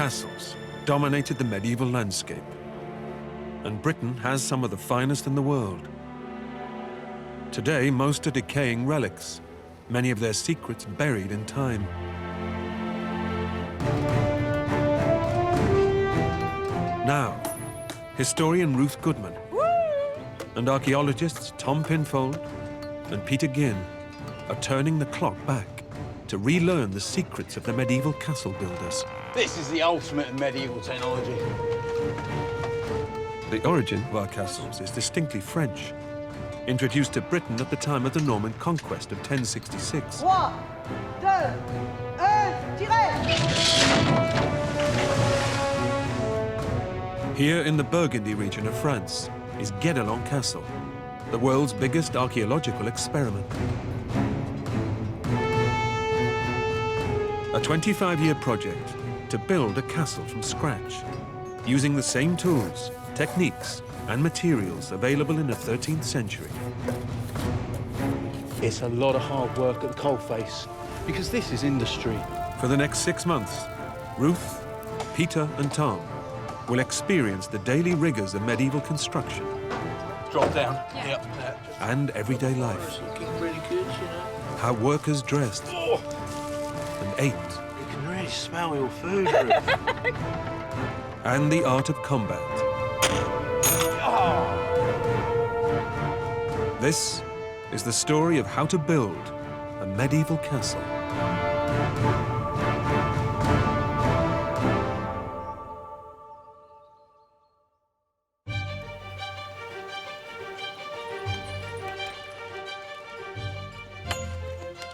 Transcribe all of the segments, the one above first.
Castles dominated the medieval landscape, and Britain has some of the finest in the world. Today, most are decaying relics, many of their secrets buried in time. Now, historian Ruth Goodman and archaeologists Tom Pinfold and Peter Ginn are turning the clock back to relearn the secrets of the medieval castle builders. This is the ultimate in medieval technology. The origin of our castles is distinctly French, introduced to Britain at the time of the Norman conquest of 1066. 3, 2, 1, tirez! Here in the Burgundy region of France is Guédelon Castle, the world's biggest archaeological experiment. A 25-year project to build a castle from scratch, using the same tools, techniques, and materials available in the 13th century. It's a lot of hard work at the coalface, because this is industry. For the next 6 months, Ruth, Peter, and Tom will experience the daily rigors of medieval construction. Drop down. Yeah. Yep. And everyday life. It's looking really good, you know. How workers dressed and ate. You can really smell your food, Ruth. And the art of combat. This is the story of how to build a medieval castle.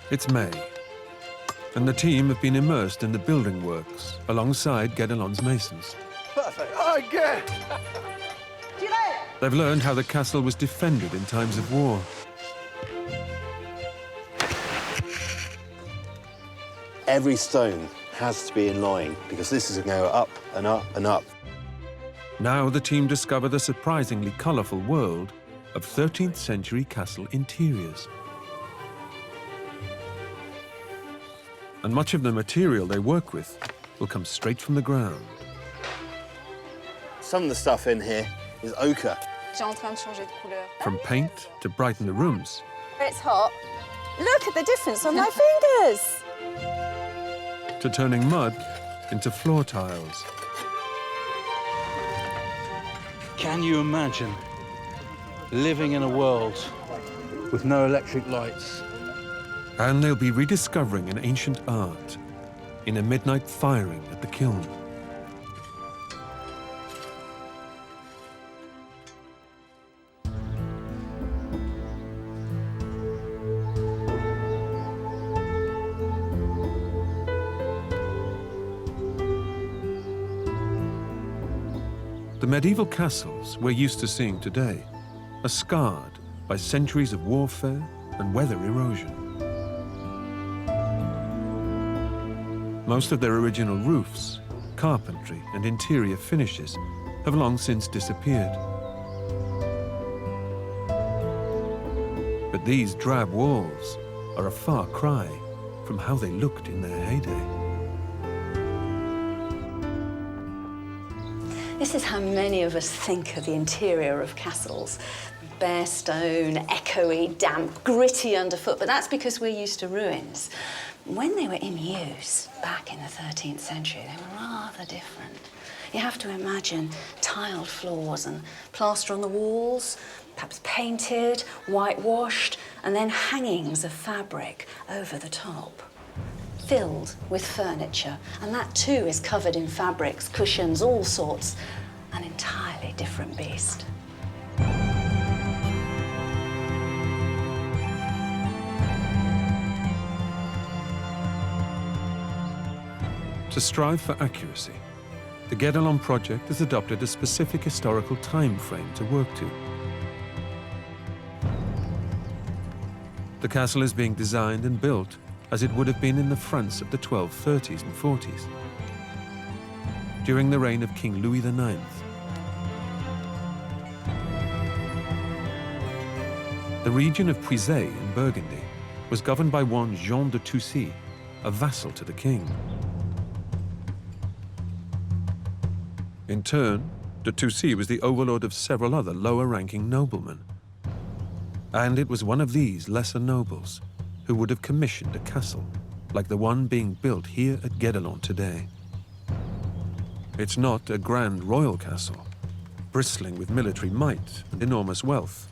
It's May, and the team have been immersed in the building works alongside Guédelon's masons. Perfect. Again! Tirez! They've learned how the castle was defended in times of war. Every stone has to be in line because this is going to go up and up and up. Now the team discover the surprisingly colourful world of 13th century castle interiors. And much of the material they work with will come straight from the ground. Some of the stuff in here is ochre. J'ai en train de changer de couleur. From paint to brighten the rooms, It's hot. Look at the difference on my fingers. to turning mud into floor tiles. Can you imagine living in a world with no electric lights? And they'll be rediscovering an ancient art in a midnight firing at the kiln. The medieval castles we're used to seeing today are scarred by centuries of warfare and weather erosion. Most of their original roofs, carpentry, and interior finishes have long since disappeared. But these drab walls are a far cry from how they looked in their heyday. This is how many of us think of the interior of castles. Bare stone, echoey, damp, gritty underfoot, but that's because we're used to ruins. When they were in use back in the 13th century, they were rather different. You have to imagine tiled floors and plaster on the walls, perhaps painted, whitewashed, and then hangings of fabric over the top, filled with furniture. And that too is covered in fabrics, cushions, all sorts. An entirely different beast. To strive for accuracy, the Guédelon project has adopted a specific historical time frame to work to. The castle is being designed and built as it would have been in the France of the 1230s and 40s, during the reign of King Louis IX. The region of Puisay in Burgundy was governed by one Jean de Toucy, a vassal to the king. In turn, de Toucy was the overlord of several other lower-ranking noblemen. And it was one of these lesser nobles who would have commissioned a castle like the one being built here at Guédelon today. It's not a grand royal castle, bristling with military might and enormous wealth,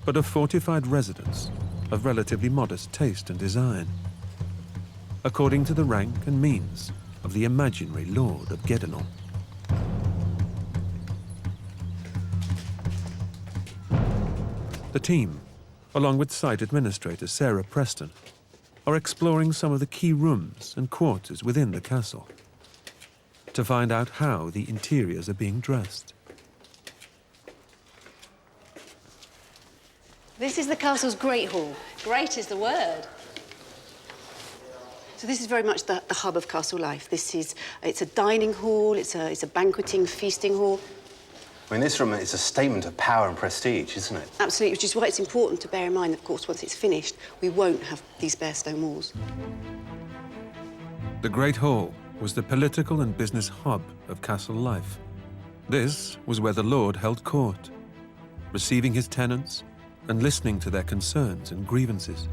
but a fortified residence of relatively modest taste and design, according to the rank and means of the imaginary lord of Guédelon. The team, along with site administrator Sarah Preston, are exploring some of the key rooms and quarters within the castle to find out how the interiors are being dressed. This is the castle's great hall. Great is the word. So this is very much the hub of castle life. It's a dining hall, it's a banqueting, feasting hall. I mean, this room is a statement of power and prestige, isn't it? Absolutely, which is why it's important to bear in mind, of course, once it's finished, we won't have these bare stone walls. The Great Hall was the political and business hub of castle life. This was where the lord held court, receiving his tenants and listening to their concerns and grievances.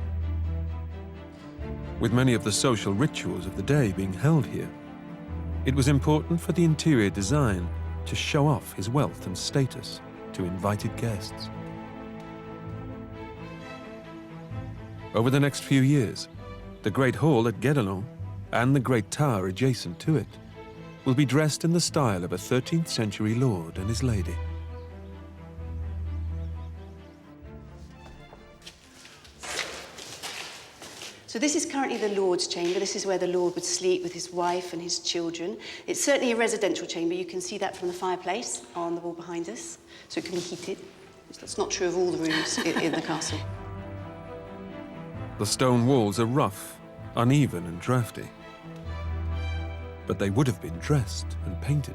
With many of the social rituals of the day being held here, it was important for the interior design to show off his wealth and status to invited guests. Over the next few years, the Great Hall at Guédelon and the Great Tower adjacent to it will be dressed in the style of a 13th century lord and his lady. So this is currently the Lord's chamber. This is where the Lord would sleep with his wife and his children. It's certainly a residential chamber. You can see that from the fireplace on the wall behind us. So it can be heated. That's not true of all the rooms in the castle. The stone walls are rough, uneven and drafty, but they would have been dressed and painted.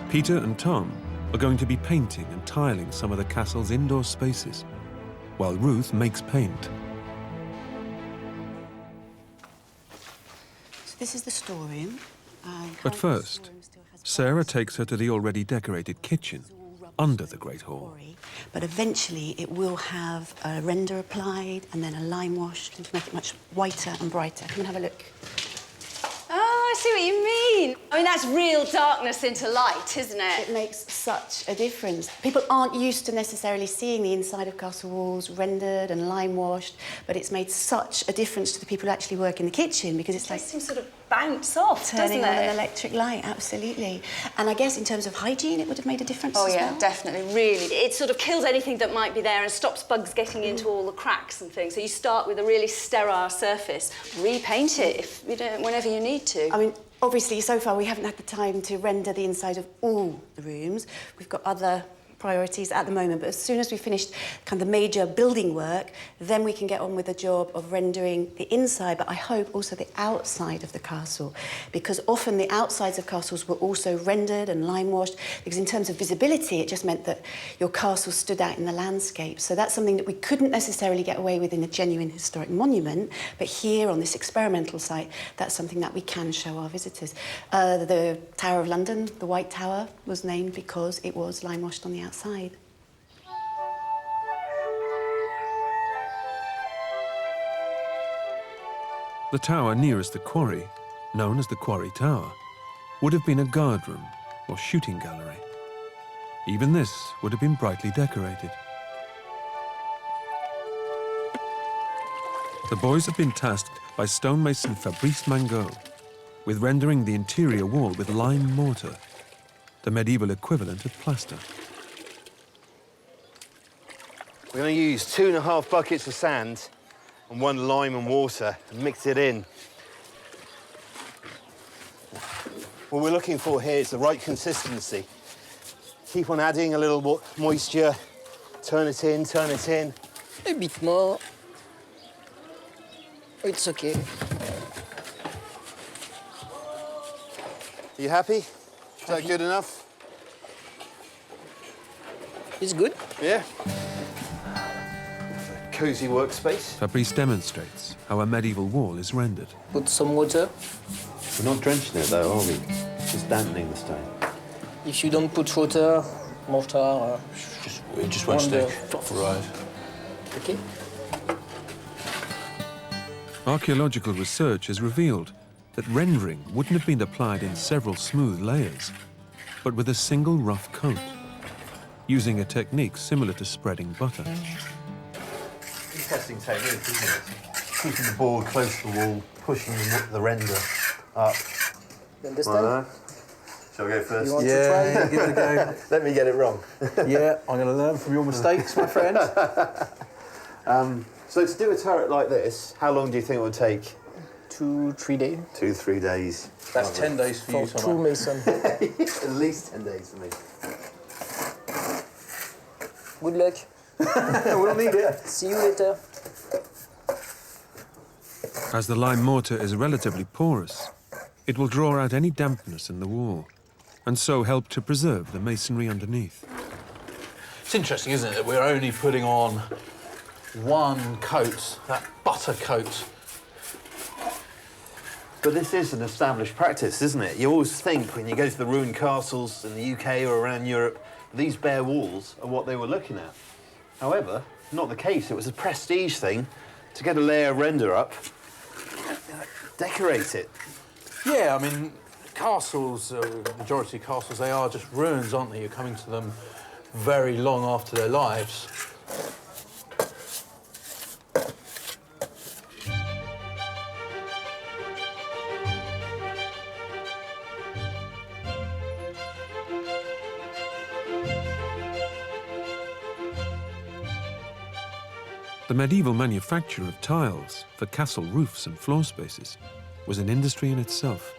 Peter and Tom are going to be painting and tiling some of the castle's indoor spaces, while Ruth makes paint. So this is the storeroom. But first, Sarah takes her to the already decorated kitchen under the Great Hall. But eventually it will have a render applied and then a lime wash to make it much whiter and brighter. Come and have a look. Oh, I see what you mean. I mean, that's real darkness into light, isn't it? It makes such a difference. People aren't used to necessarily seeing the inside of castle walls rendered and lime washed, but it's made such a difference to the people who actually work in the kitchen because it's like Seems sort of bounce off, turning doesn't on it? an electric light, absolutely. And I guess in terms of hygiene, it would have made a difference Oh as yeah, well. definitely, really. It sort of kills anything that might be there and stops bugs getting into all the cracks and things. So you start with a really sterile surface, repaint it if you don't, whenever you need to. I mean, obviously, so far we haven't had the time to render the inside of all the rooms. We've got other priorities at the moment, but as soon as we've finished kind of the major building work, then we can get on with the job of rendering the inside, but I hope also the outside of the castle, because often the outsides of castles were also rendered and lime washed, because in terms of visibility, it just meant that your castle stood out in the landscape. So that's something that we couldn't necessarily get away with in a genuine historic monument, but here on this experimental site, that's something that we can show our visitors. The Tower of London, the White Tower, was named because it was lime washed on the outside. The tower nearest the quarry, known as the Quarry Tower, would have been a guard room or shooting gallery. Even this would have been brightly decorated. The boys have been tasked by stonemason Fabrice Mangot with rendering the interior wall with lime mortar, the medieval equivalent of plaster. We're going to use 2.5 buckets of sand and 1 lime and water and mix it in. What we're looking for here is the right consistency. Keep on adding a little moisture, turn it in, turn it in. A bit more. It's okay. Are you happy? Is that good enough? It's good. Yeah. Cosy workspace. Fabrice demonstrates how a medieval wall is rendered. Put some water. We're not drenching it though, are we? Just dampening the stone. If you don't put water, mortar, It just won't stick. Right. okay? Archaeological research has revealed that rendering wouldn't have been applied in several smooth layers, but with a single rough coat, using a technique similar to spreading butter. Interesting technique, isn't it? Keeping the board close to the wall, pushing the render up. You understand? Shall we go first? You want to try? Give it a go. Let me get it wrong. Yeah, I'm going to learn from your mistakes, my friend. So to do a turret like this, how long do you think it would take? 2-3 days. 2-3 days. That's 10 days for For you, two Thomas. masons. At least 10 days for me. Good luck. We'll need it. See you later. As the lime mortar is relatively porous, it will draw out any dampness in the wall, and so help to preserve the masonry underneath. It's interesting, isn't it, that we're only putting on one coat, that butter coat. But this is an established practice, isn't it? You always think when you go to the ruined castles in the UK or around Europe, these bare walls are what they were looking at. However, not the case. It was a prestige thing to get a layer of render up, decorate it. Yeah, I mean, castles, majority of castles, they are just ruins, aren't they? You're coming to them very long after their lives. The medieval manufacture of tiles for castle roofs and floor spaces was an industry in itself.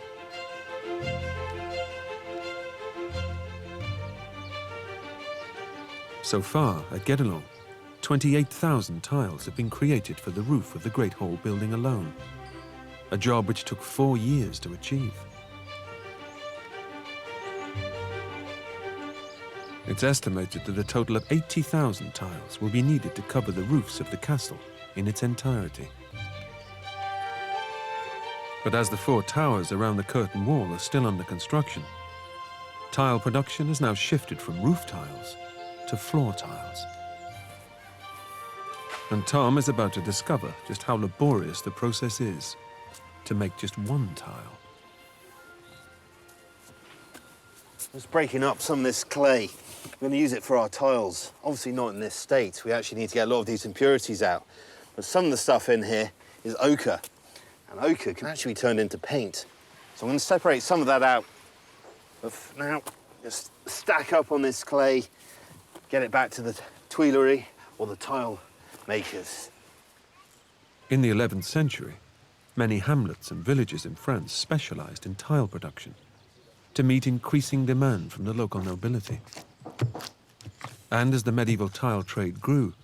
So far, at Guédelon, 28,000 tiles have been created for the roof of the Great Hall building alone, a job which took 4 years to achieve. It's estimated that a total of 80,000 tiles will be needed to cover the roofs of the castle in its entirety. But as the 4 towers around the curtain wall are still under construction, tile production has now shifted from roof tiles to floor tiles. And Tom is about to discover just how laborious the process is to make just one tile. Just breaking up some of this clay. We're going to use it for our tiles. Obviously not in this state. We actually need to get a lot of these impurities out. But some of the stuff in here is ochre. And ochre can actually be turned into paint. So I'm going to separate some of that out. But now, just stack up on this clay, get it back to the Tuileries or the tile makers. In the 11th century, many hamlets and villages in France specialized in tile production to meet increasing demand from the local nobility. And as the medieval tile trade grew,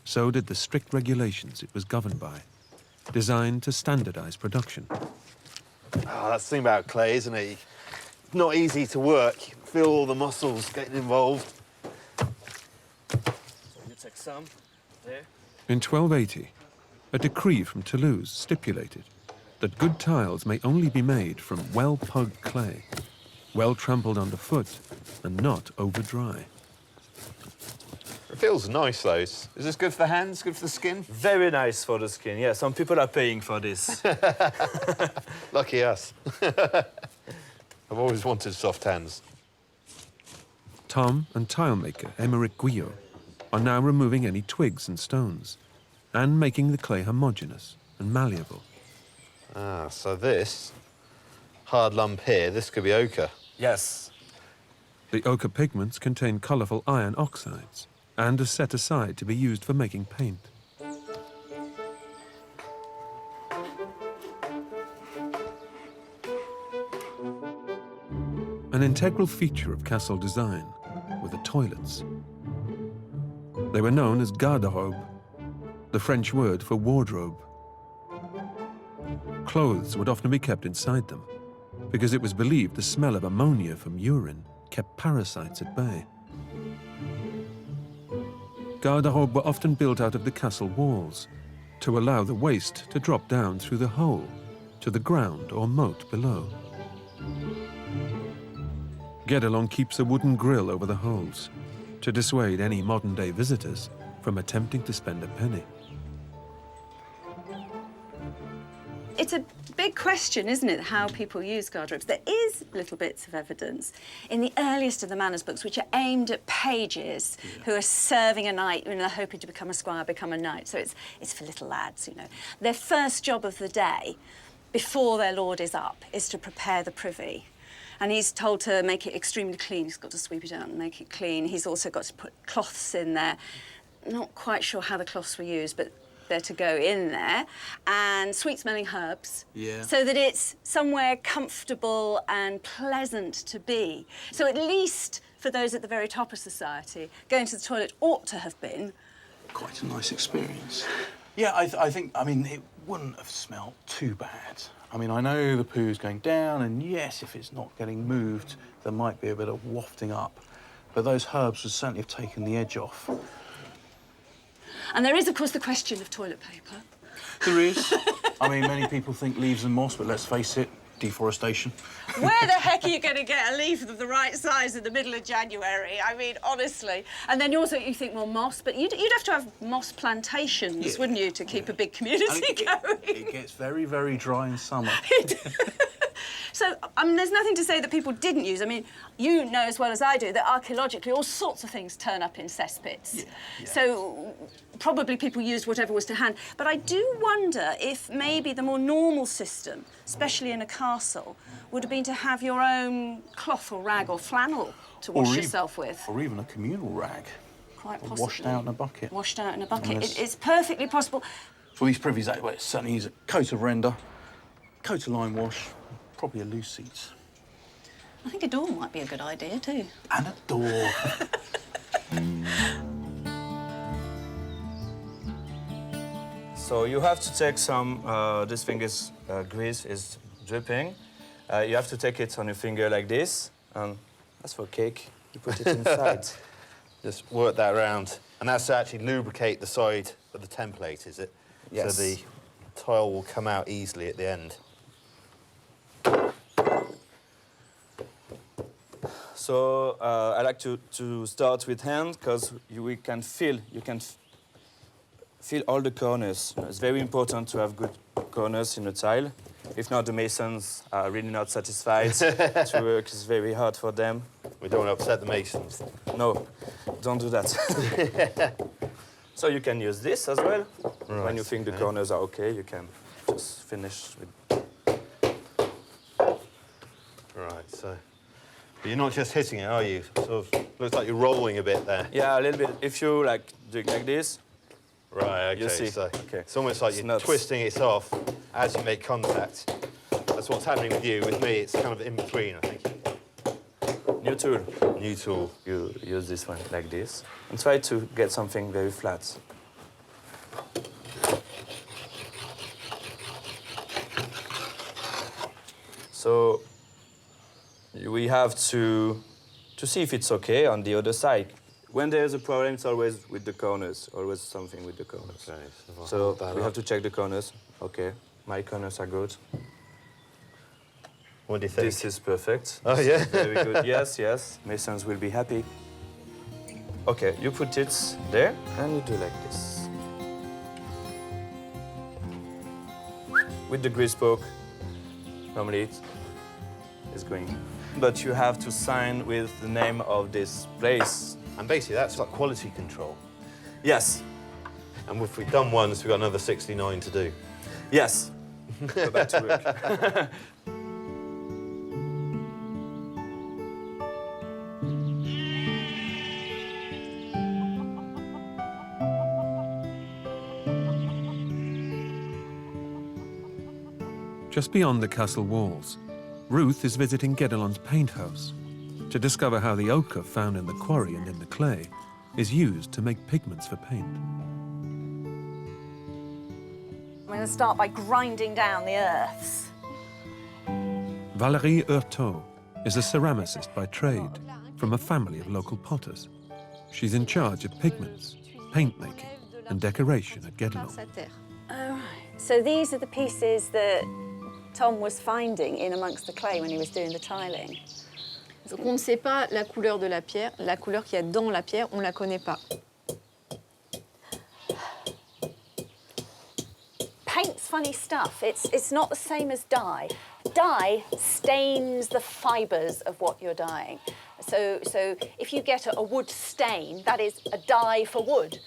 so did the strict regulations it was governed by, designed to standardize production. Oh, that's the thing about clay, isn't it? It's not easy to work. You feel all the muscles getting involved. You take some there. In 1280, a decree from Toulouse stipulated that good tiles may only be made from well-pugged clay, well trampled underfoot, and not over-dry. It feels nice, though. Is this good for the hands, good for the skin? Very nice for the skin, yeah. Some people are paying for this. Lucky us. I've always wanted soft hands. Tom and tilemaker Émeric Guyot are now removing any twigs and stones and making the clay homogeneous and malleable. Ah, so this hard lump here, this could be ochre. Yes. The ochre pigments contain colourful iron oxides and are set aside to be used for making paint. An integral feature of castle design were the toilets. They were known as garde-robe, the French word for wardrobe. Clothes would often be kept inside them, because it was believed the smell of ammonia from urine kept parasites at bay. Garde-robes were often built out of the castle walls to allow the waste to drop down through the hole to the ground or moat below. Guédelon keeps a wooden grill over the holes to dissuade any modern-day visitors from attempting to spend a penny. It's a big question, isn't it, how people use garderobes? There is little bits of evidence in the earliest of the manners books, which are aimed at pages who are serving a knight, they're hoping to become a squire, become a knight. So it's for little lads, Their first job of the day, before their lord is up, is to prepare the privy. And he's told to make it extremely clean. He's got to sweep it out and make it clean. He's also got to put cloths in there. Not quite sure how the cloths were used, but they're to go in there. And sweet-smelling herbs. Yeah. So that it's somewhere comfortable and pleasant to be. So at least for those at the very top of society, going to the toilet ought to have been quite a nice experience. Yeah, I think, it wouldn't have smelled too bad. I know the poo's going down, and yes, if it's not getting moved, there might be a bit of wafting up. But those herbs would certainly have taken the edge off. And there is, of course, the question of toilet paper. There is. Many people think leaves and moss, but let's face it, deforestation. Where the heck are you going to get a leaf of the right size in the middle of January? Honestly. And then you think, well, moss, but you'd have to have moss plantations, wouldn't you, to keep a big community going? It gets very, very dry in summer. So, there's nothing to say that people didn't use. You know as well as I do that archaeologically all sorts of things turn up in cesspits. Yeah. So, probably people used whatever was to hand. But I do wonder if maybe the more normal system, especially in a castle, would have been to have your own cloth or rag or flannel to wash yourself with. Or even a communal rag. Quite possibly. Washed out in a bucket. Washed out in a bucket. It's perfectly possible. For these privies, it certainly use a coat of render, coat of limewash, probably a loose seat. I think a door might be a good idea, too. And a door. So you have to take some, this thing is, grease is dripping. You have to take it on your finger like this, and that's for cake. You put it inside. Just work that around. And that's to actually lubricate the side of the template, is it? Yes. So the tile will come out easily at the end. So I like to start with hand because you can feel all the corners. It's very important to have good corners in a tile. If not, the masons are really not satisfied to work. It's very hard for them. We don't want to upset the masons. No, don't do that. So you can use this as well. Right. When you think the corners are okay, you can just finish with... Right, so... But you're not just hitting it, are you? Sort of looks like you're rolling a bit there. Yeah, a little bit. If you do it like this, right, okay. You see. So okay. It's almost like you're twisting it off as you make contact. That's what's happening with you. With me, it's kind of in between, I think. New tool. New tool. You use this one like this and try to get something very flat. So we have to see if it's okay on the other side. When there's a problem, it's always with the corners, always something with the corners. Okay, so we have to check the corners. Okay, my corners are good. What do you think? This is perfect. Oh, yeah? Very good. Yes, yes. Masons will be happy. Okay, you put it there, and you do like this. With the grease poke, normally it is going. But you have to sign with the name of this place. And basically, that's like quality control. Yes. And if we've done once, we've got another 69 to do. Yes. Go back to work. Just beyond the castle walls, Ruth is visiting Guédelon's paint house to discover how the ochre found in the quarry and in the clay is used to make pigments for paint. I'm going to start by grinding down the earths. Valérie Heurtaud is a ceramicist by trade from a family of local potters. She's in charge of pigments, paint making and decoration at Guédelon. Oh, right. So these are the pieces that Tom was finding in amongst the clay when he was doing the tiling. Donc on ne sait pas la couleur de la pierre, la couleur qu'il y a dans la pierre, on ne la connaît pas. Paint's funny stuff. It's not the same as dye. Dye stains the fibres of what you're dyeing. So if you get a wood stain, that is a dye for wood.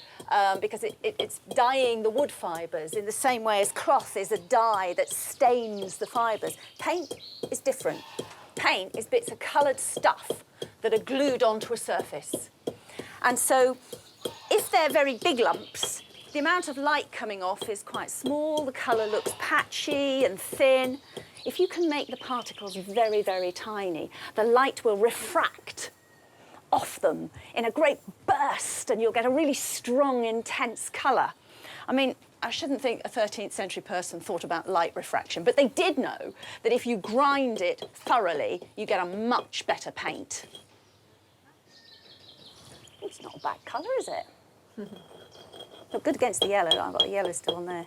Because it's dyeing the wood fibres in the same way as cloth is a dye that stains the fibres. Paint is different. Paint is bits of coloured stuff that are glued onto a surface. And so if they're very big lumps, the amount of light coming off is quite small, the colour looks patchy and thin. If you can make the particles very, very tiny, the light will refract off them in a great burst and you'll get a really strong, intense colour. I mean, I shouldn't think a 13th century person thought about light refraction, but they did know that if you grind it thoroughly, you get a much better paint. It's not a bad colour, is it? Look good against the yellow. I've got the yellow still on there.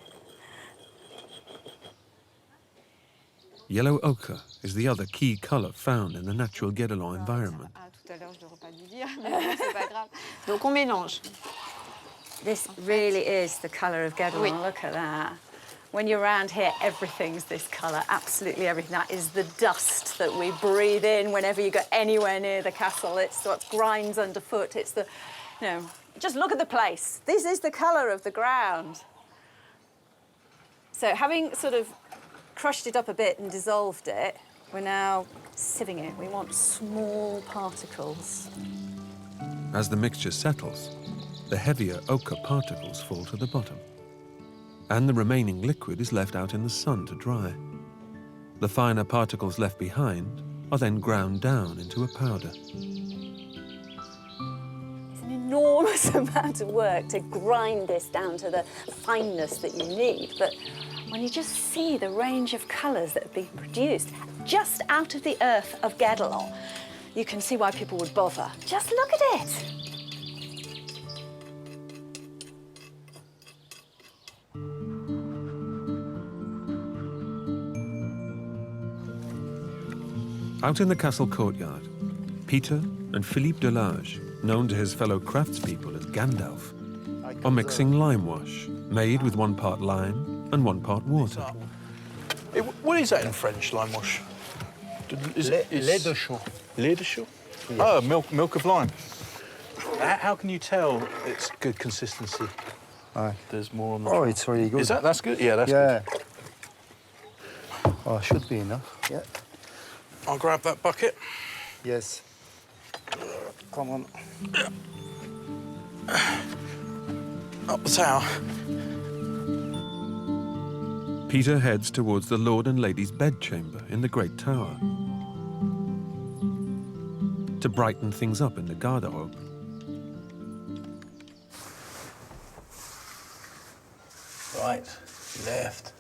Yellow ochre is the other key colour found in the natural Guédelon environment. Tout à l'heure, je n'aurais pas dû dire, mais c'est pas grave. Donc on mélange. This really is the colour of Guédelon. Oui. Look at that. When you're around here, everything's this colour, absolutely everything. That is the dust that we breathe in whenever you go anywhere near the castle. It's what grinds underfoot. It's the, you know, just look at the place. This is the colour of the ground. So having sort of crushed it up a bit and dissolved it, we're now sieving it. We want small particles. As the mixture settles, the heavier ochre particles fall to the bottom, and the remaining liquid is left out in the sun to dry. The finer particles left behind are then ground down into a powder. It's an enormous amount of work to grind this down to the fineness that you need, but when you just see the range of colours that have been produced just out of the earth of Guédelon, you can see why people would bother. Just look at it. Out in the castle courtyard, Peter and Philippe Delage, known to his fellow craftspeople as Gandalf, are mixing limewash, made with 1 part lime and 1 part water. What is that in French, limewash? Lait de chaux. Lait de chaux? Oh, milk of lime. How can you tell it's good consistency? There's more on the Oh, it's really good. Is that's good? Yeah, that's good. Oh, should be enough. Yeah. I'll grab that bucket. Yes. Come on. Up the tower. Peter heads towards the Lord and Lady's bedchamber in the Great Tower to brighten things up in the garderobe. Right, left,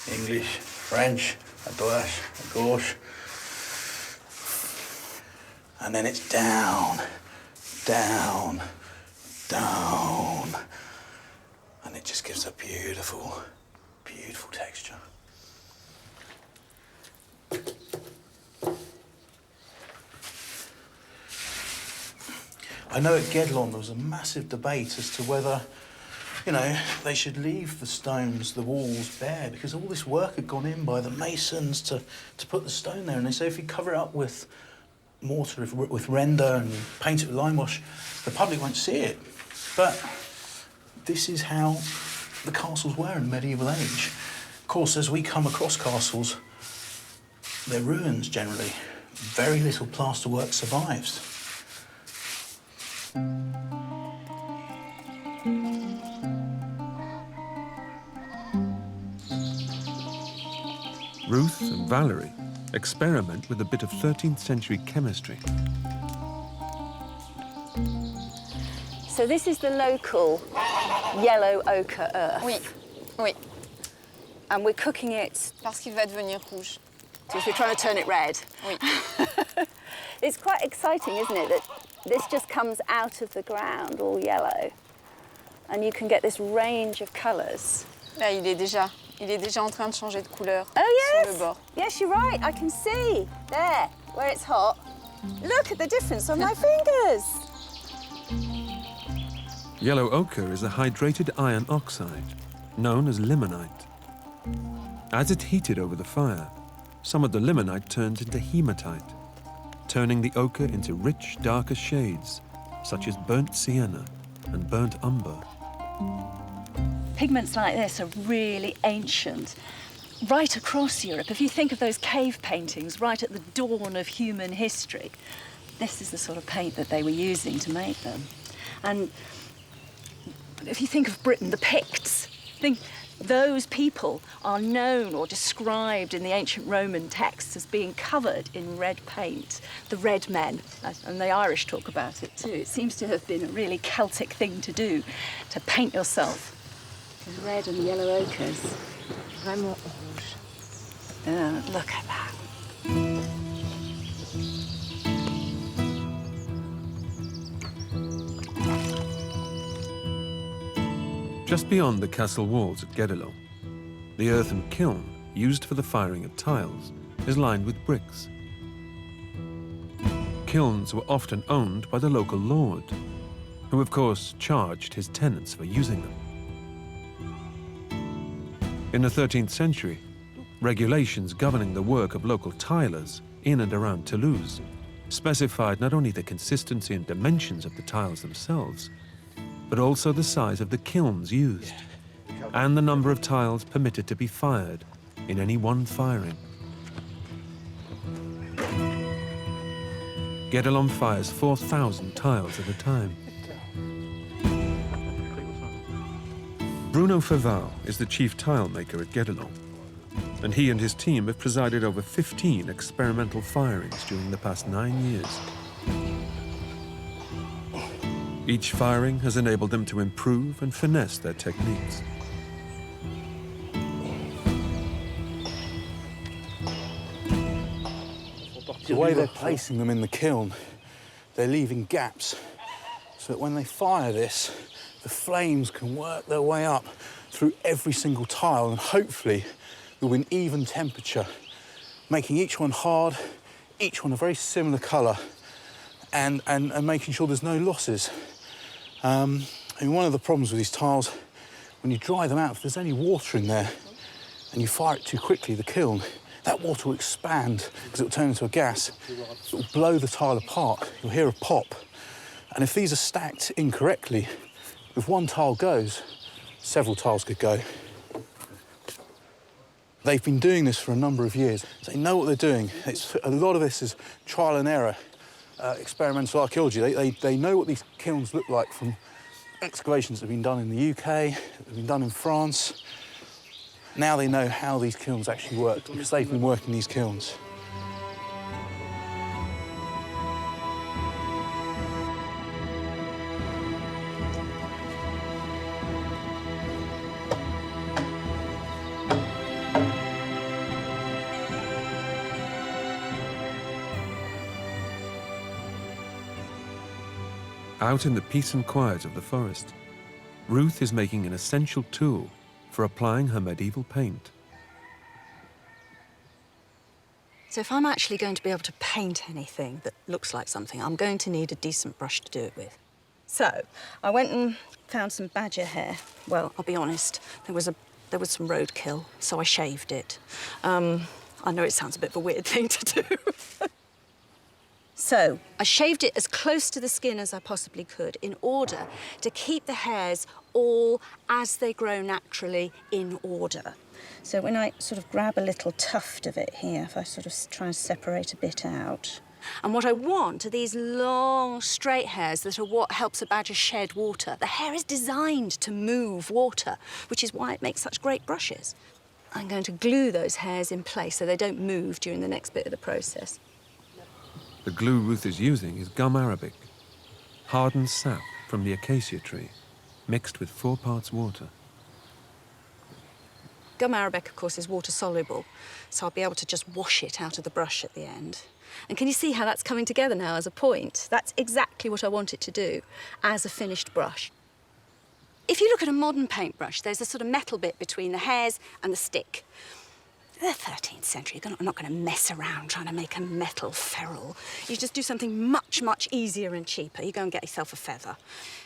English, French, à droite, à gauche. And then it's down, down, down. And it just gives a beautiful, beautiful texture. I know at Guédelon there was a massive debate as to whether, you know, they should leave the stones, the walls bare, because all this work had gone in by the masons to put the stone there. And they say if you cover it up with mortar, with render and paint it with limewash, the public won't see it. But this is how the castles were in the medieval age. Of course, as we come across castles, they're ruins generally. Very little plasterwork survives. Ruth and Valerie experiment with a bit of 13th century chemistry. So this is the local yellow ochre earth. Oui, oui. And we're cooking it Parce qu'il va devenir rouge. because we're trying to turn it red. Oui. It's quite exciting, isn't it, that this just comes out of the ground all yellow and you can get this range of colours. Là, il est déjà Il est déjà en train de changer de couleur Oh, sur le bord. Yes, you're right. I can see. There, where it's hot. Look at the difference on my fingers. Yellow ochre is a hydrated iron oxide, known as limonite. As it's heated over the fire, some of the limonite turns into hematite, turning the ochre into rich, darker shades, such as burnt sienna and burnt umber. Pigments like this are really ancient. Right across Europe, if you think of those cave paintings right at the dawn of human history, this is the sort of paint that they were using to make them. And if you think of Britain, the Picts, those people are known or described in the ancient Roman texts as being covered in red paint, the red men, and the Irish talk about it too. It seems to have been a really Celtic thing to do, to paint yourself with red and yellow ochres. Vraiment rouge. Oh, look at that. Just beyond the castle walls at Guédelon, the earthen kiln used for the firing of tiles is lined with bricks. Kilns were often owned by the local lord, who of course charged his tenants for using them. In the 13th century, regulations governing the work of local tilers in and around Toulouse specified not only the consistency and dimensions of the tiles themselves, but also the size of the kilns used, and the number of tiles permitted to be fired in any one firing. Guédelon fires 4,000 tiles at a time. Bruno Feval is the chief tile maker at Guédelon, and he and his team have presided over 15 experimental firings during the past 9 years. Each firing has enabled them to improve and finesse their techniques. The way they're placing them in the kiln, they're leaving gaps so that when they fire this, the flames can work their way up through every single tile, and hopefully there'll be an even temperature, making each one hard, each one a very similar colour, and making sure there's no losses. And one of the problems with these tiles, when you dry them out, if there's any water in there and you fire it too quickly, the kiln, that water will expand because it will turn into a gas. It will blow the tile apart. You'll hear a pop. And if these are stacked incorrectly, if one tile goes, several tiles could go. They've been doing this for a number of years. They know what they're doing. A lot of this is trial and error, experimental archaeology. They know what these kilns look like from excavations that have been done in the UK, that have been done in France. Now they know how these kilns actually work because they've been working these kilns. Out in the peace and quiet of the forest, Ruth is making an essential tool for applying her medieval paint. So if I'm actually going to be able to paint anything that looks like something, I'm going to need a decent brush to do it with. So I went and found some badger hair. Well, I'll be honest, there was some roadkill, so I shaved it. I know it sounds a bit of a weird thing to do. So I shaved it as close to the skin as I possibly could in order to keep the hairs all as they grow naturally in order. So when I sort of grab a little tuft of it here, if I sort of try and separate a bit out. And what I want are these long, straight hairs that are what helps a badger shed water. The hair is designed to move water, which is why it makes such great brushes. I'm going to glue those hairs in place so they don't move during the next bit of the process. The glue Ruth is using is gum arabic, hardened sap from the acacia tree, mixed with 4 parts water. Gum arabic, of course, is water-soluble, so I'll be able to just wash it out of the brush at the end. And can you see how that's coming together now as a point? That's exactly what I want it to do as a finished brush. If you look at a modern paintbrush, there's a sort of metal bit between the hairs and the stick. The 13th century, you're not going to mess around trying to make a metal ferrule. You just do something much, much easier and cheaper. You go and get yourself a feather.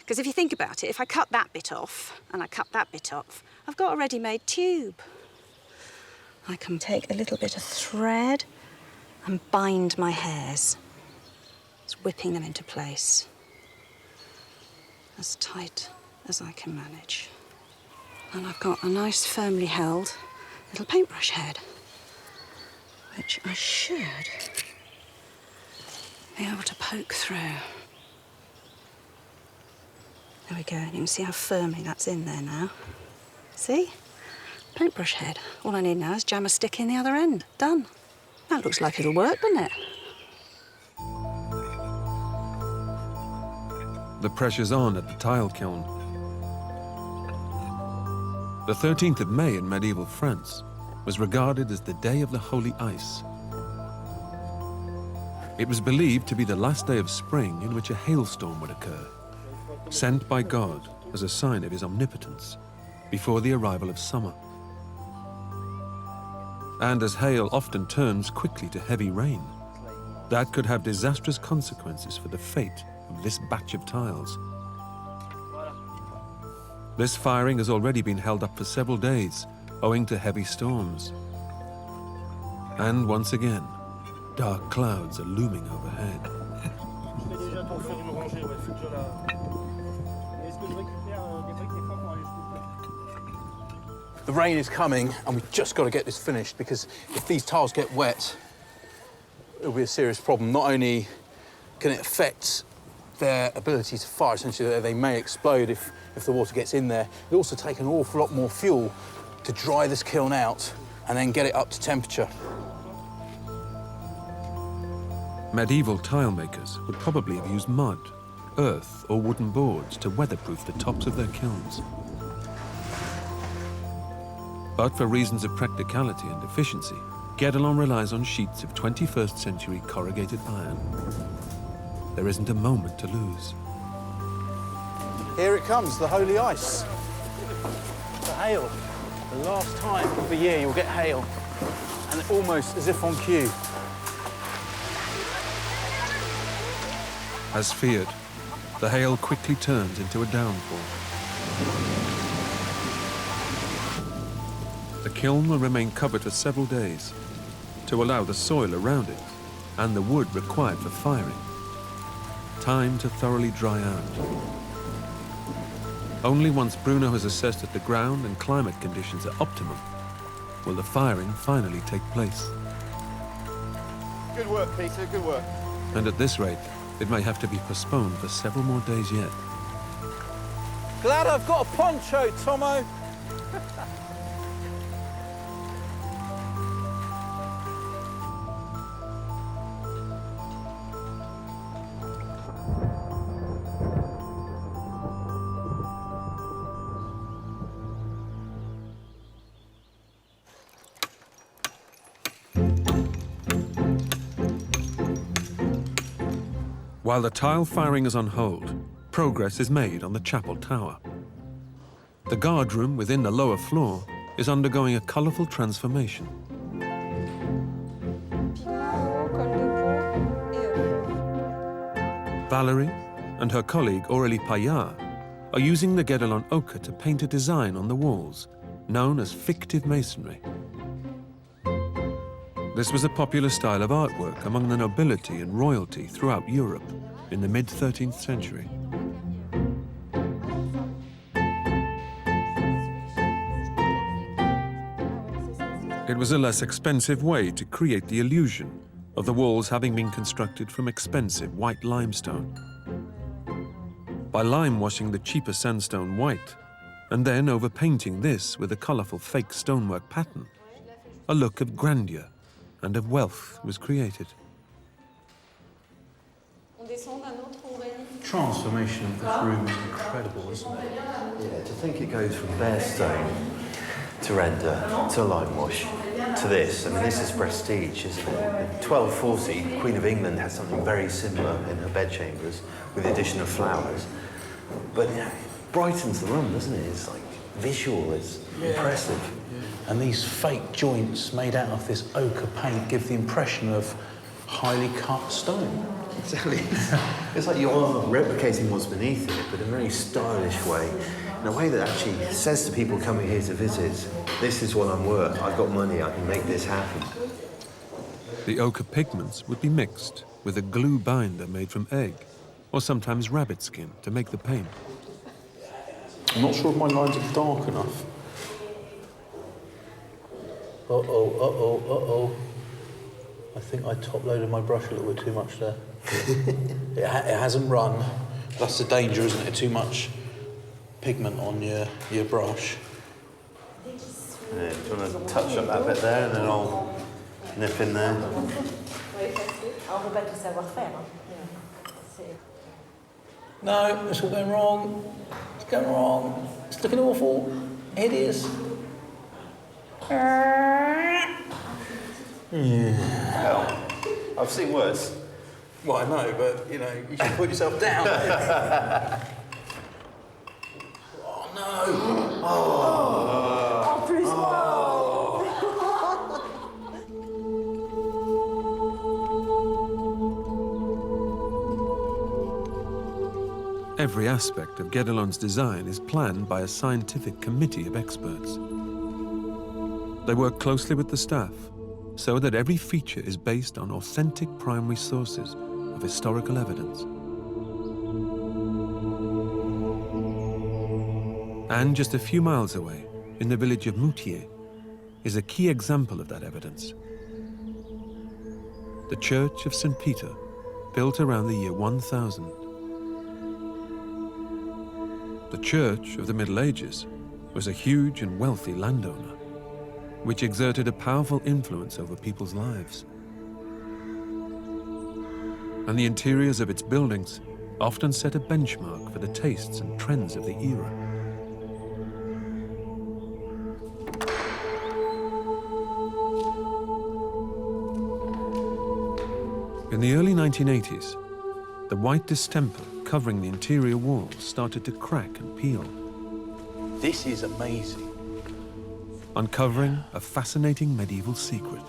Because if you think about it, if I cut that bit off and I cut that bit off, I've got a ready-made tube. I can take a little bit of thread and bind my hairs. Just whipping them into place. As tight as I can manage. And I've got a nice, firmly held little paintbrush head, which I should be able to poke through. There we go. You can see how firmly that's in there now. See? Paintbrush head. All I need now is jam a stick in the other end. Done. That looks like it'll work, doesn't it? The pressure's on at the tile kiln. The 13th of May in medieval France was regarded as the day of the holy ice. It was believed to be the last day of spring in which a hailstorm would occur, sent by God as a sign of his omnipotence before the arrival of summer. And as hail often turns quickly to heavy rain, that could have disastrous consequences for the fate of this batch of tiles. This firing has already been held up for several days, owing to heavy storms. And once again, dark clouds are looming overhead. The rain is coming, and we've just got to get this finished, because if these tiles get wet, it'll be a serious problem. Not only can it affect their ability to fire, essentially they may explode if the water gets in there. It'll also take an awful lot more fuel to dry this kiln out and then get it up to temperature. Medieval tile makers would probably have used mud, earth or wooden boards to weatherproof the tops of their kilns. But for reasons of practicality and efficiency, Guédelon relies on sheets of 21st century corrugated iron. There isn't a moment to lose. Here it comes, the holy ice. The hail. The last time of the year you'll get hail, and almost as if on cue. As feared, the hail quickly turns into a downpour. The kiln will remain covered for several days to allow the soil around it and the wood required for firing time to thoroughly dry out. Only once Bruno has assessed that the ground and climate conditions are optimum will the firing finally take place. Good work, Peter, good work. And at this rate, it may have to be postponed for several more days yet. Glad I've got a poncho, Tomo. While the tile firing is on hold, progress is made on the chapel tower. The guard room within the lower floor is undergoing a colourful transformation. Valerie and her colleague Aurélie Paillard are using the Guédelon ochre to paint a design on the walls, known as fictive masonry. This was a popular style of artwork among the nobility and royalty throughout Europe in the mid-13th century. It was a less expensive way to create the illusion of the walls having been constructed from expensive white limestone. By lime-washing the cheaper sandstone white, and then overpainting this with a colourful fake stonework pattern, a look of grandeur and of wealth was created. Transformation of this room is incredible, isn't it? Yeah, to think it goes from bare stone to render to limewash to this. I mean, this is prestige, isn't it? In 1240, the Queen of England had something very similar in her bedchambers with the addition of flowers. But yeah, brightens the room, doesn't it? It's like visual, it's impressive. Yeah. And these fake joints made out of this ochre paint give the impression of highly cut stone. Exactly. It's like you are replicating what's beneath it, but in a very stylish way, in a way that actually says to people coming here to visit, this is what I'm worth, I've got money, I can make this happen. The ochre pigments would be mixed with a glue binder made from egg, or sometimes rabbit skin, to make the paint. I'm not sure if my lines are dark enough. Uh-oh. I think I top-loaded my brush a little bit too much there. It hasn't run. That's the danger, isn't it? Too much pigment on your brush. Yeah, do you want to touch up that bit there, and then I'll nip in there? No, it's all going wrong. It's going wrong. It's looking awful. Hideous. Yeah. Well, I've seen worse. Well, I know, but, you know, you should put yourself down. Oh, no. Oh, plus Every aspect of Guédelon's design is planned by a scientific committee of experts. They work closely with the staff so that every feature is based on authentic primary sources of historical evidence. And just a few miles away, in the village of Moutier, is a key example of that evidence. The Church of St. Peter, built around the year 1000. The Church of the Middle Ages was a huge and wealthy landowner, which exerted a powerful influence over people's lives. And the interiors of its buildings often set a benchmark for the tastes and trends of the era. In the early 1980s, the white distemper covering the interior walls started to crack and peel, This is amazing. uncovering a fascinating medieval secret.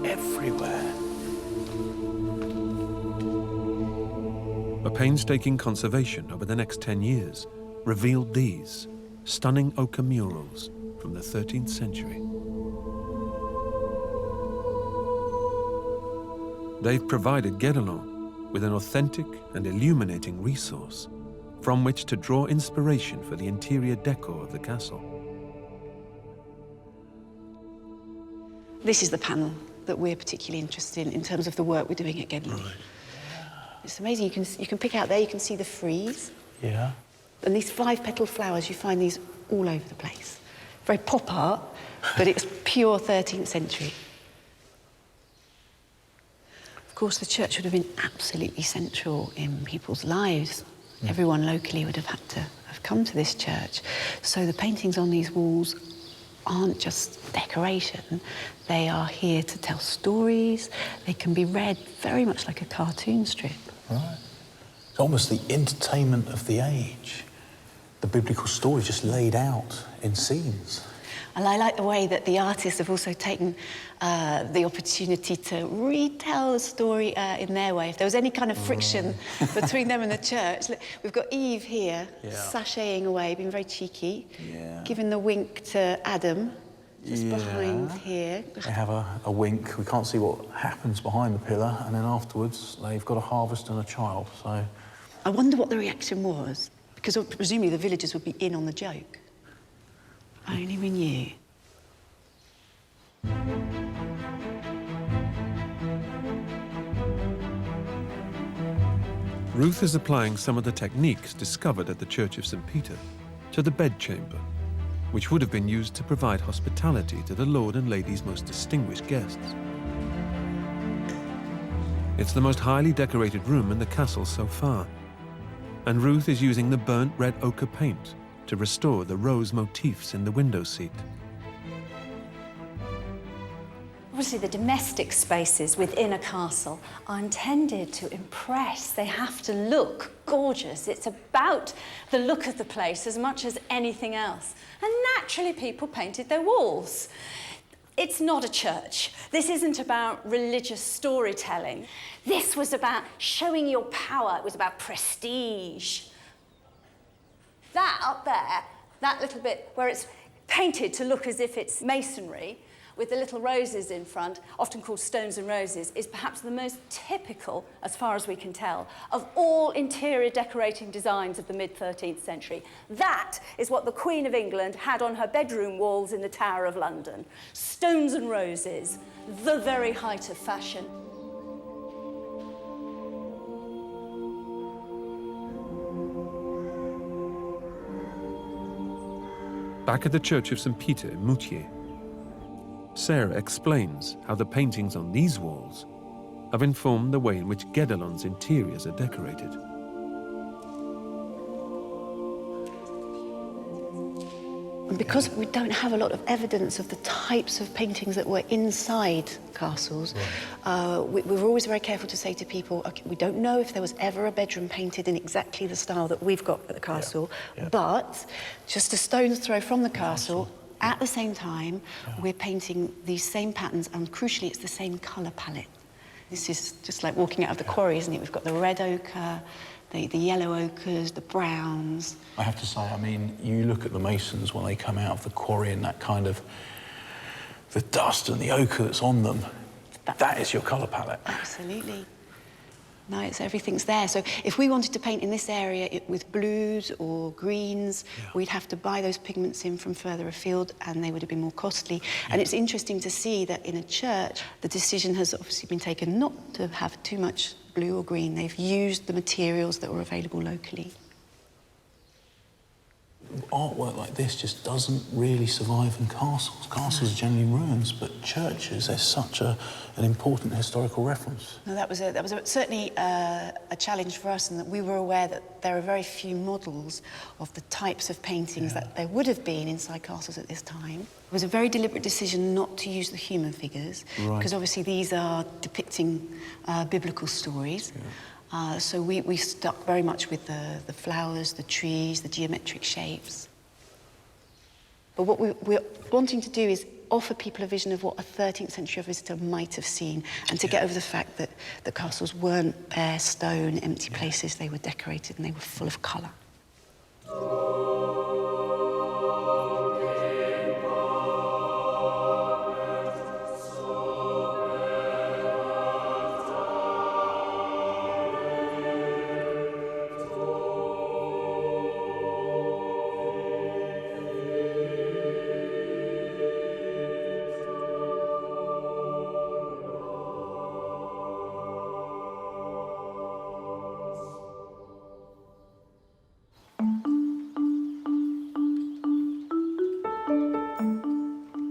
Everywhere. A painstaking conservation over the next 10 years revealed these stunning ochre murals from the 13th century. They've provided Guédelon with an authentic and illuminating resource from which to draw inspiration for the interior decor of the castle. This is the panel that we're particularly interested in terms of the work we're doing at Guédelon. Right. It's amazing. You can pick out there, you can see the frieze. Yeah. And these 5-petal flowers, you find these all over the place. Very pop art, but it's pure 13th century. Of course, the church would have been absolutely central in people's lives. Everyone locally would have had to have come to this church. So the paintings on these walls aren't just decoration. They are here to tell stories. They can be read very much like a cartoon strip. Right. It's almost the entertainment of the age. The biblical story just laid out in scenes. And I like the way that the artists have also taken the opportunity to retell the story in their way. If there was any kind of friction between them and the church, look, we've got Eve here, sashaying away, being very cheeky, giving the wink to Adam, just behind here. They have a wink. We can't see what happens behind the pillar, and then afterwards they've got a harvest and a child. So I wonder what the reaction was, because presumably the villagers would be in on the joke. I only we knew. Ruth is applying some of the techniques discovered at the Church of St. Peter to the bedchamber, which would have been used to provide hospitality to the Lord and Lady's most distinguished guests. It's the most highly decorated room in the castle so far, and Ruth is using the burnt red ochre paint to restore the rose motifs in the window seat. Obviously, the domestic spaces within a castle are intended to impress. They have to look gorgeous. It's about the look of the place as much as anything else. And naturally, people painted their walls. It's not a church. This isn't about religious storytelling. This was about showing your power. It was about prestige. That up there, that little bit where it's painted to look as if it's masonry, with the little roses in front, often called stones and roses, is perhaps the most typical, as far as we can tell, of all interior decorating designs of the mid-13th century. That is what the Queen of England had on her bedroom walls in the Tower of London. Stones and roses, the very height of fashion. Back at the Church of St. Peter in Moutier, Sarah explains how the paintings on these walls have informed the way in which Guédelon's interiors are decorated. And because we don't have a lot of evidence of the types of paintings that were inside castles, we were always very careful to say to people, okay, we don't know if there was ever a bedroom painted in exactly the style that we've got at the castle, but just a stone's throw from the castle, at the same time, we're painting these same patterns, and crucially, it's the same colour palette. This is just like walking out of the quarry, isn't it? We've got the red ochre, the yellow ochres, the browns. I have to say, I mean, you look at the masons when they come out of the quarry and that kind of, the dust and the ochre that's on them, that is your colour palette. Absolutely. No, everything's there. So if we wanted to paint in this area with blues or greens, we'd have to buy those pigments in from further afield, and they would have been more costly. And it's interesting to see that in a church, the decision has obviously been taken not to have too much blue or green. They've used the materials that were available locally. Artwork like this just doesn't really survive in castles. Castles are generally ruins, but churches, they're such an important historical reference. No, that was certainly a challenge for us, in that we were aware that there are very few models of the types of paintings that there would have been inside castles at this time. It was a very deliberate decision not to use the human figures, because obviously these are depicting biblical stories. So we stuck very much with the flowers, the trees, the geometric shapes. But what we're wanting to do is offer people a vision of what a 13th century visitor might have seen, and to get over the fact that the castles weren't bare stone, empty places. They were decorated and they were full of colour.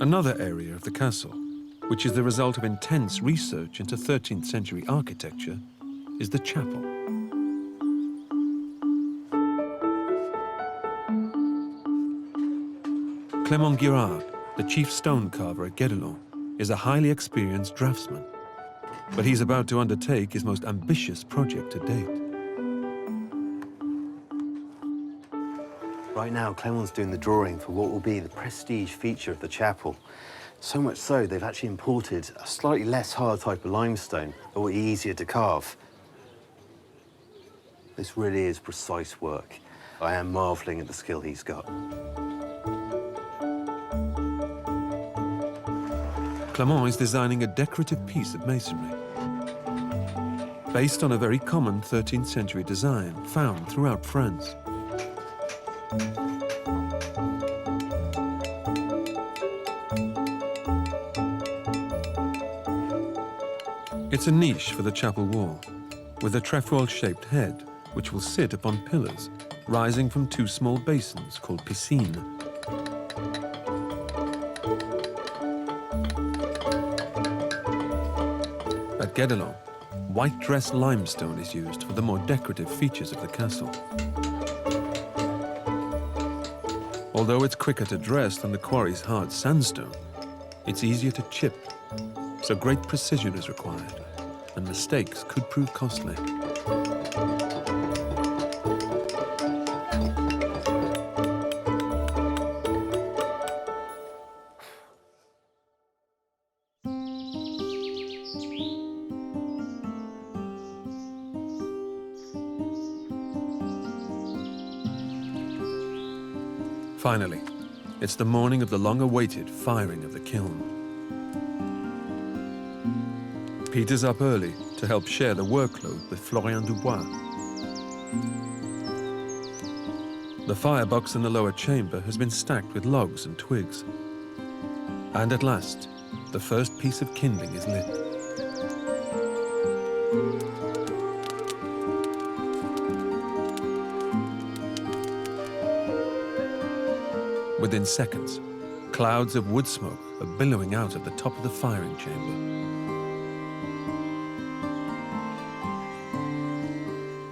Another area of the castle, which is the result of intense research into 13th century architecture, is the chapel. Clément Girard, the chief stone carver at Guédelon, is a highly experienced draftsman, but he's about to undertake his most ambitious project to date. Right now, Clément's doing the drawing for what will be the prestige feature of the chapel. So much so, they've actually imported a slightly less hard type of limestone that will be easier to carve. This really is precise work. I am marvelling at the skill he's got. Clément is designing a decorative piece of masonry, based on a very common 13th century design found throughout France. It's a niche for the chapel wall, with a trefoil-shaped head, which will sit upon pillars, rising from two small basins called piscines. At Guédelon, white dressed limestone is used for the more decorative features of the castle. Although it's quicker to dress than the quarry's hard sandstone, it's easier to chip, so great precision is required, and mistakes could prove costly. Finally, it's the morning of the long-awaited firing of the kiln. Peter's up early to help share the workload with Florian Dubois. The firebox in the lower chamber has been stacked with logs and twigs. And at last, the first piece of kindling is lit. Within seconds, clouds of wood smoke are billowing out at the top of the firing chamber.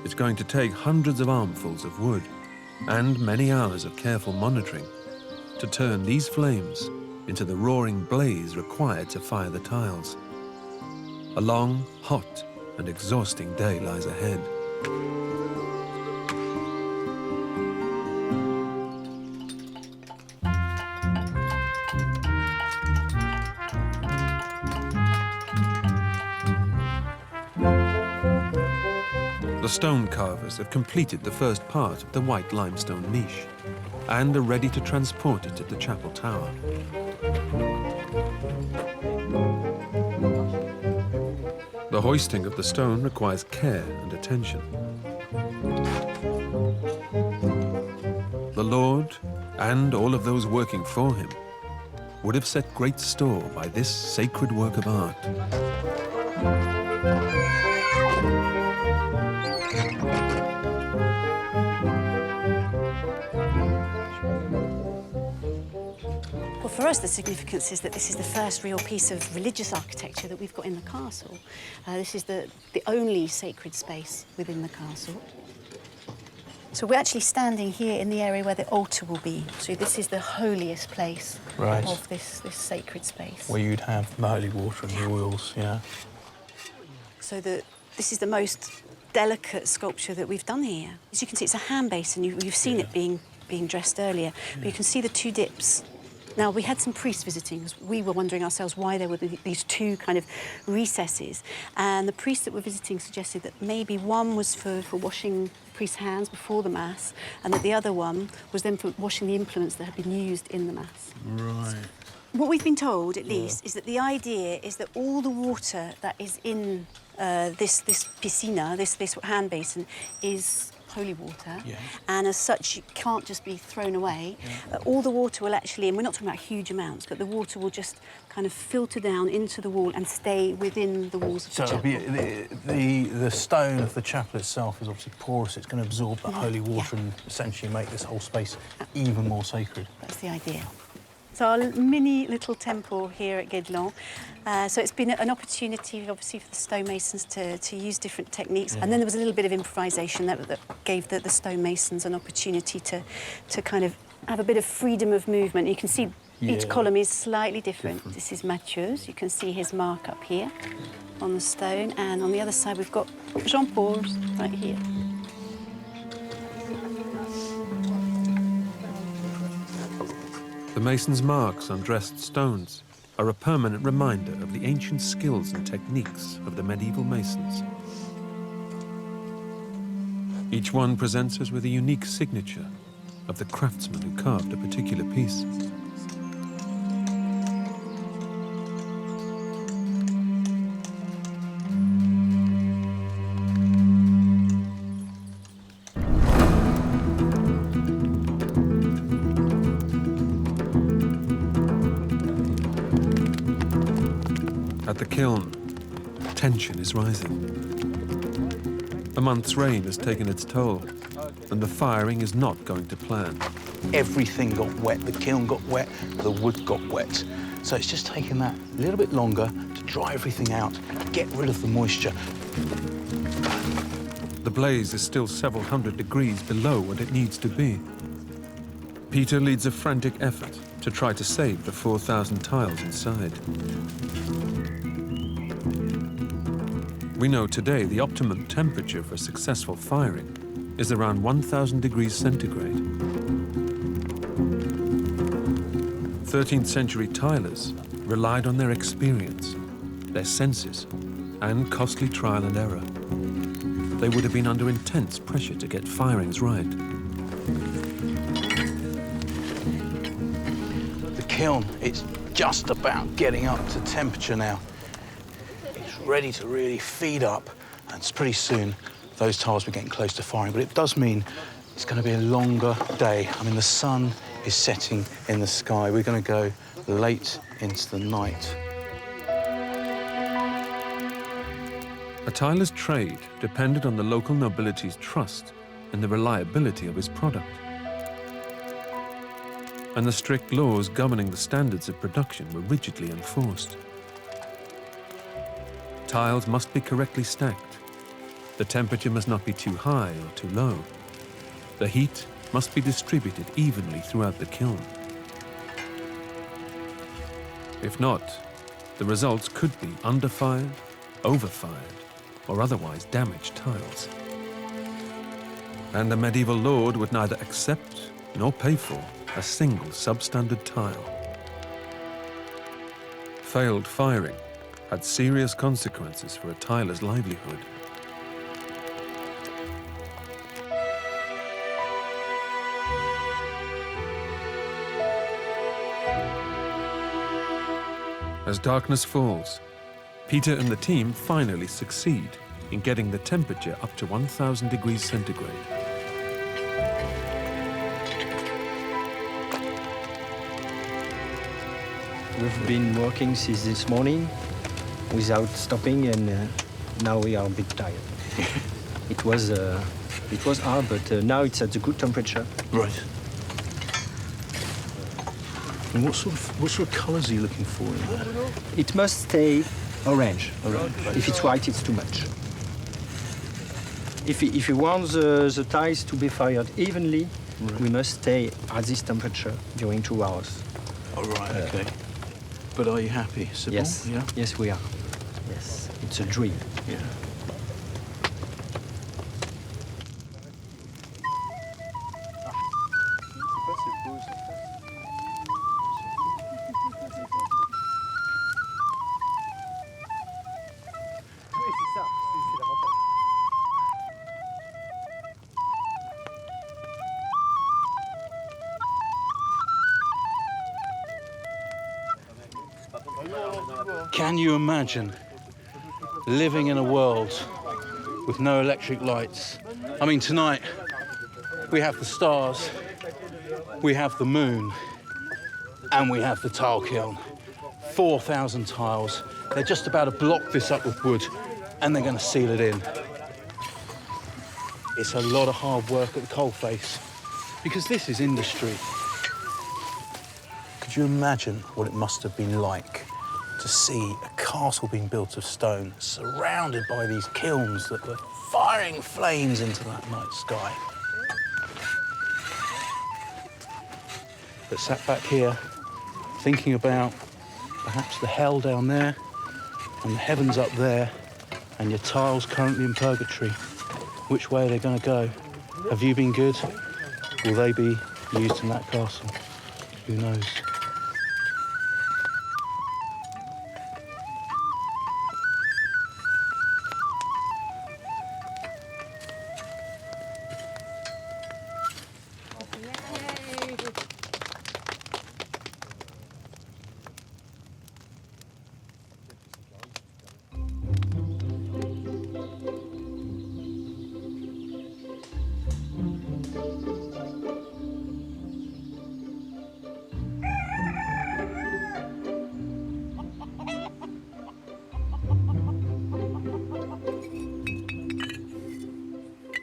It's going to take hundreds of armfuls of wood and many hours of careful monitoring to turn these flames into the roaring blaze required to fire the tiles. A long, hot, and exhausting day lies ahead. The stone carvers have completed the first part of the white limestone niche and are ready to transport it to the chapel tower. The hoisting of the stone requires care and attention. The Lord, and all of those working for him, would have set great store by this sacred work of art. Well, for us, the significance is that this is the first real piece of religious architecture that we've got in the castle. This is the only sacred space within the castle. So we're actually standing here in the area where the altar will be. So this is the holiest place of this sacred space. Where you'd have the holy water and the oils, yeah. So this is the most delicate sculpture that we've done here. As you can see, it's a hand basin. You've seen it being dressed earlier. But you can see the two dips. Now, we had some priests visiting. We were wondering ourselves why there were these two kind of recesses. And the priests that were visiting suggested that maybe one was for washing priest's hands before the Mass, and that the other one was then for washing the implements that had been used in the Mass. Right. What we've been told, at least, is that the idea is that all the water that is in this piscina, this hand basin, is holy water, and as such, it can't just be thrown away. All the water will actually, and we're not talking about huge amounts, but the water will just kind of filter down into the wall and stay within the walls of the chapel. So the stone of the chapel itself is obviously porous. It's going to absorb that holy water and essentially make this whole space even more sacred. That's the idea. So our mini little temple here at Kiln. So it's been an opportunity, obviously, for the stonemasons to use different techniques. And then there was a little bit of improvisation that gave the stonemasons an opportunity to kind of have a bit of freedom of movement. You can see each column is slightly different. This is Mathieu's. You can see his mark up here on the stone. And on the other side, we've got Jean-Paul's right here. The mason's marks on dressed stones are a permanent reminder of the ancient skills and techniques of the medieval masons. Each one presents us with a unique signature of the craftsman who carved a particular piece. At the kiln, tension is rising. A month's rain has taken its toll, and the firing is not going to plan. Everything got wet. The kiln got wet, the wood got wet. So it's just taken that a little bit longer to dry everything out, get rid of the moisture. The blaze is still several hundred degrees below what it needs to be. Peter leads a frantic effort to try to save the 4,000 tiles inside. We know today the optimum temperature for successful firing is around 1000 degrees centigrade. 13th century tilers relied on their experience, their senses, and costly trial and error. They would have been under intense pressure to get firings right. The kiln, it's just about getting up to temperature now. It's ready to really feed up, and pretty soon those tiles will be getting close to firing. But it does mean it's going to be a longer day. I mean, the sun is setting in the sky. We're going to go late into the night. A tiler's trade depended on the local nobility's trust in the reliability of his product. And the strict laws governing the standards of production were rigidly enforced. Tiles must be correctly stacked. The temperature must not be too high or too low. The heat must be distributed evenly throughout the kiln. If not, the results could be underfired, overfired, or otherwise damaged tiles. And a medieval lord would neither accept nor pay for a single substandard tile. Failed firing had serious consequences for a tiler's livelihood. As darkness falls, Peter and the team finally succeed in getting the temperature up to 1000 degrees centigrade. We've been working since this morning without stopping, and now we are a bit tired. It was hard, but now it's at a good temperature. Right. And what sort of colours are you looking for in there? It must stay orange. Right. If it's white, it's too much. If you want the tiles to be fired evenly, we must stay at this temperature during 2 hours. Oh, right, okay. But are you happy, Sybil? Yes. Yeah? Yes, we are. Yes, it's a dream. Yeah. Can you imagine living in a world with no electric lights? I mean, tonight we have the stars, we have the moon, and we have the tile kiln. 4,000 tiles. They're just about to block this up with wood, and they're going to seal it in. It's a lot of hard work at the coalface, because this is industry. Could you imagine what it must have been like to see a castle being built of stone, surrounded by these kilns that were firing flames into that night sky? But sat back here, thinking about perhaps the hell down there, and the heavens up there, and your tiles currently in purgatory. Which way are they going to go? Have you been good? Will they be used in that castle? Who knows?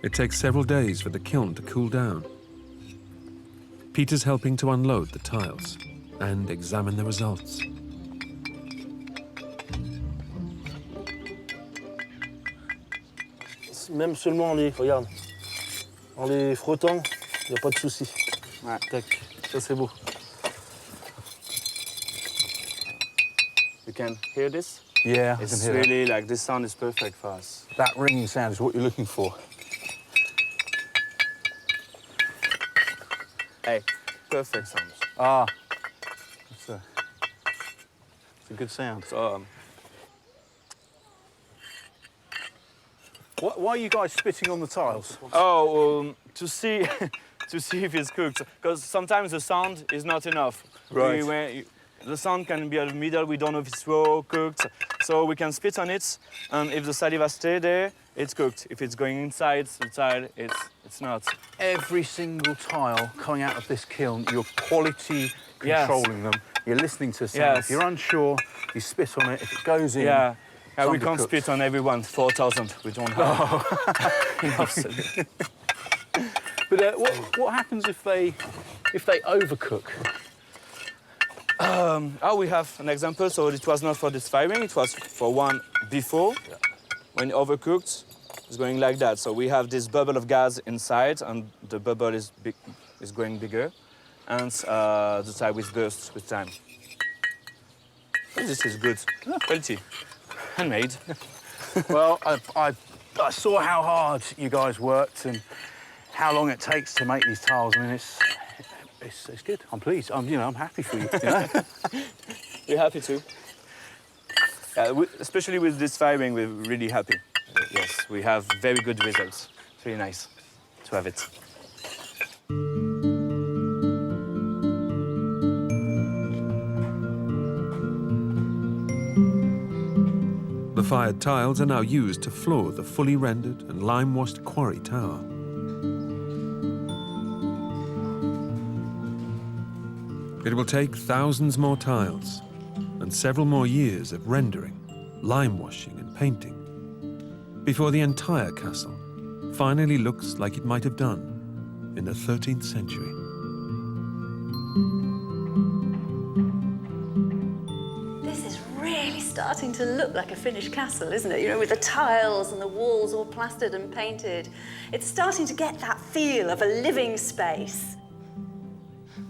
It takes several days for the kiln to cool down. Peter's helping to unload the tiles and examine the results. Même seulement en les, regarde, en les frottant, il n'y a pas de souci. Ouais. Tac, ça c'est beau. You can hear this? Yeah, I It's can hear really like this sound is perfect for us. that ringing sound is what you're looking for. Hey, perfect sounds. Ah, it's a good sound. So, Why are you guys spitting on the tiles? to see to see if it's cooked, because sometimes the sound is not enough. Right. The sound can be at the middle. We don't know if it's raw or cooked, so we can spit on it, and if the saliva stays there, it's cooked. If it's going inside the tile, it's not. Every single tile coming out of this kiln, you're quality controlling them. You're listening to sound. Yes. If you're unsure, you spit on it. If it goes in, Yeah. We it's can't undercooked. spit on everyone. 4,000. We don't have. But what happens if they overcook? We have an example. So it was not for this firing. It was for one before. Yeah. When overcooked, it's going like that. So we have this bubble of gas inside, and the bubble is going bigger, and the tile will burst with time. But this is good quality, handmade. Well, I saw how hard you guys worked and how long it takes to make these tiles. I mean, it's good. I'm pleased. I'm happy for you. We're happy too. Especially with this firing, we're really happy. Yes, we have very good results. It's really nice to have it. The fired tiles are now used to floor the fully rendered and lime-washed quarry tower. It will take thousands more tiles and several more years of rendering, lime washing and painting before the entire castle finally looks like it might have done in the 13th century. This is really starting to look like a finished castle, isn't it? You know, with the tiles and the walls all plastered and painted. It's starting to get that feel of a living space.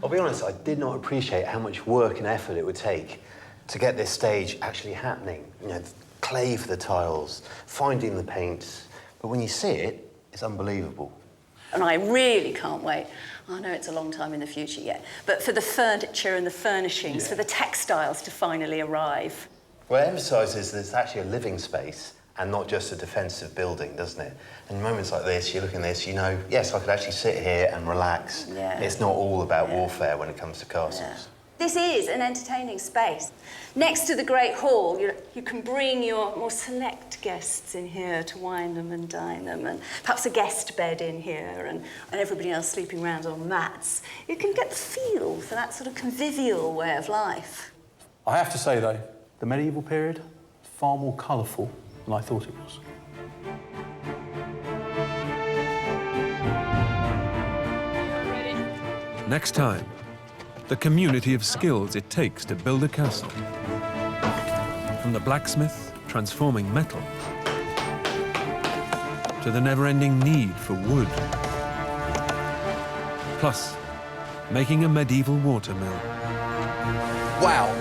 I'll be honest, I did not appreciate how much work and effort it would take to get this stage actually happening. You know, clay for the tiles, finding the paints. But when you see it, it's unbelievable. And I really can't wait. I know it's a long time in the future yet, but for the furniture and the furnishings, for the textiles to finally arrive. Well, it emphasises that it's actually a living space and not just a defensive building, doesn't it? And moments like this, you look at this, you know, yes, I could actually sit here and relax. Yeah. It's not all about warfare when it comes to castles. Yeah. This is an entertaining space. Next to the Great Hall, you can bring your more select guests in here to wine them and dine them, and perhaps a guest bed in here, and everybody else sleeping around on mats. You can get the feel for that sort of convivial way of life. I have to say, though, the medieval period is far more colourful than I thought it was. Next time, the community of skills it takes to build a castle. From the blacksmith transforming metal to the never-ending need for wood. Plus, making a medieval water mill. Wow.